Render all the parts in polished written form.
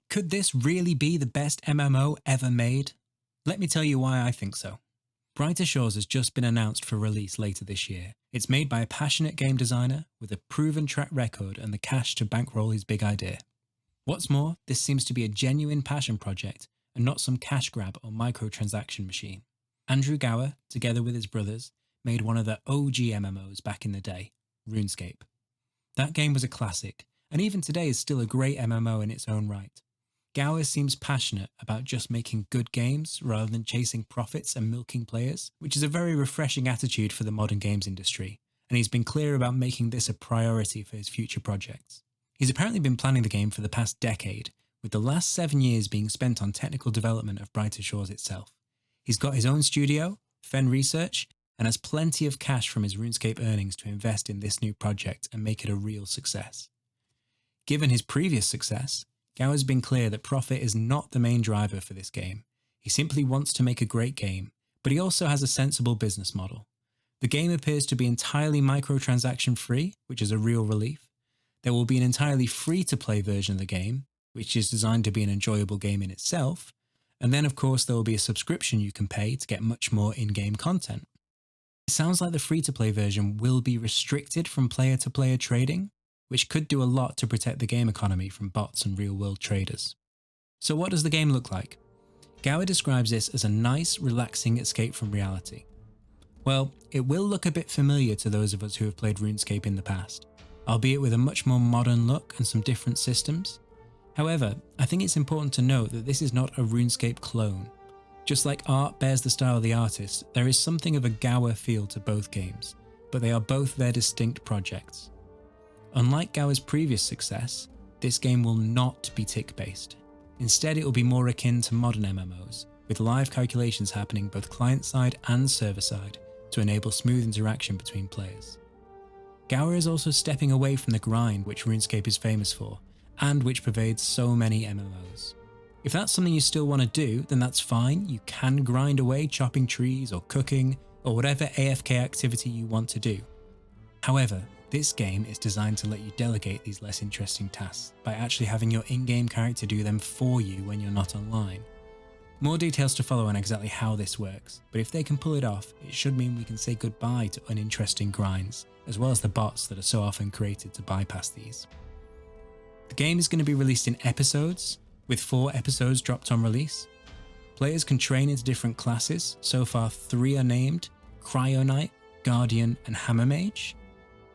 Could this really be the best MMO ever made? Let me tell you why I think so. Brighter Shores has just been announced for release later this year. It's made by a passionate game designer with a proven track record and the cash to bankroll his big idea. What's more, this seems to be a genuine passion project and not some cash grab or microtransaction machine. Andrew Gower, together with his brothers, made one of the OG MMOs back in the day, Runescape. That game was a classic, and even today is still a great MMO in its own right. Gower seems passionate about just making good games rather than chasing profits and milking players, which is a very refreshing attitude for the modern games industry, and he's been clear about making this a priority for his future projects. He's apparently been planning the game for the past decade, with the last 7 years being spent on technical development of Brighter Shores itself. He's got his own studio, Fen Research, and has plenty of cash from his RuneScape earnings to invest in this new project and make it a real success. Given his previous success, Gower's been clear that profit is not the main driver for this game. He simply wants to make a great game, but he also has a sensible business model. The game appears to be entirely microtransaction free, which is a real relief. There will be an entirely free-to-play version of the game, which is designed to be an enjoyable game in itself, and then of course there will be a subscription you can pay to get much more in-game content. It sounds like the free-to-play version will be restricted from player-to-player trading, which could do a lot to protect the game economy from bots and real-world traders. So what does the game look like? Gower describes this as a nice, relaxing escape from reality. Well, it will look a bit familiar to those of us who have played RuneScape in the past, albeit with a much more modern look and some different systems. However, I think it's important to note that this is not a RuneScape clone. Just like art bears the style of the artist, there is something of a Gower feel to both games, but they are both their distinct projects. Unlike Gower's previous success, this game will not be tick-based. Instead, it will be more akin to modern MMOs, with live calculations happening both client-side and server-side to enable smooth interaction between players. Gower is also stepping away from the grind which RuneScape is famous for, and which pervades so many MMOs. If that's something you still want to do, then that's fine. You can grind away chopping trees or cooking, or whatever AFK activity you want to do. However, this game is designed to let you delegate these less interesting tasks by actually having your in-game character do them for you when you're not online. More details to follow on exactly how this works, but if they can pull it off, it should mean we can say goodbye to uninteresting grinds, as well as the bots that are so often created to bypass these. The game is going to be released in episodes, with 4 episodes dropped on release. Players can train into different classes. So far 3 are named: Cryo Knight, Guardian and Hammer Mage.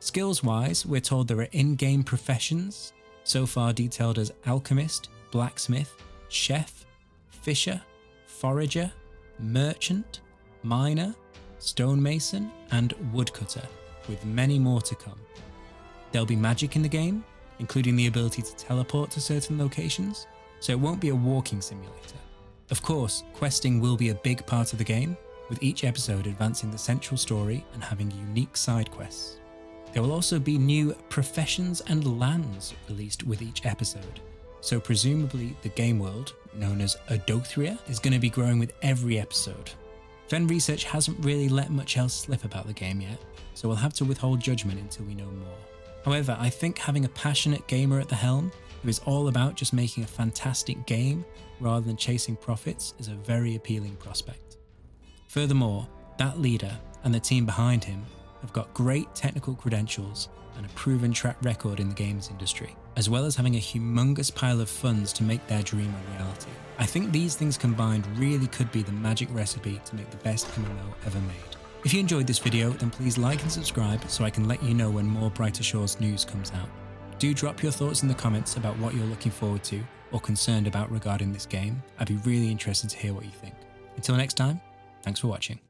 Skills-wise, we're told there are in-game professions, so far detailed as Alchemist, Blacksmith, Chef, Fisher, Forager, Merchant, Miner, Stonemason and Woodcutter, with many more to come. There'll be magic in the game, including the ability to teleport to certain locations, so it won't be a walking simulator. Of course, questing will be a big part of the game, with each episode advancing the central story and having unique side quests. There will also be new professions and lands released with each episode, so presumably the game world, known as Adothria, is going to be growing with every episode. Fen Research hasn't really let much else slip about the game yet, so we'll have to withhold judgment until we know more. However, I think having a passionate gamer at the helm, who is all about just making a fantastic game rather than chasing profits, is a very appealing prospect. Furthermore, that leader and the team behind him have got great technical credentials and a proven track record in the games industry, as well as having a humongous pile of funds to make their dream a reality. I think these things combined really could be the magic recipe to make the best MMO ever made. If you enjoyed this video, then please like and subscribe so I can let you know when more Brighter Shores news comes out. Do drop your thoughts in the comments about what you're looking forward to or concerned about regarding this game. I'd be really interested to hear what you think. Until next time, thanks for watching.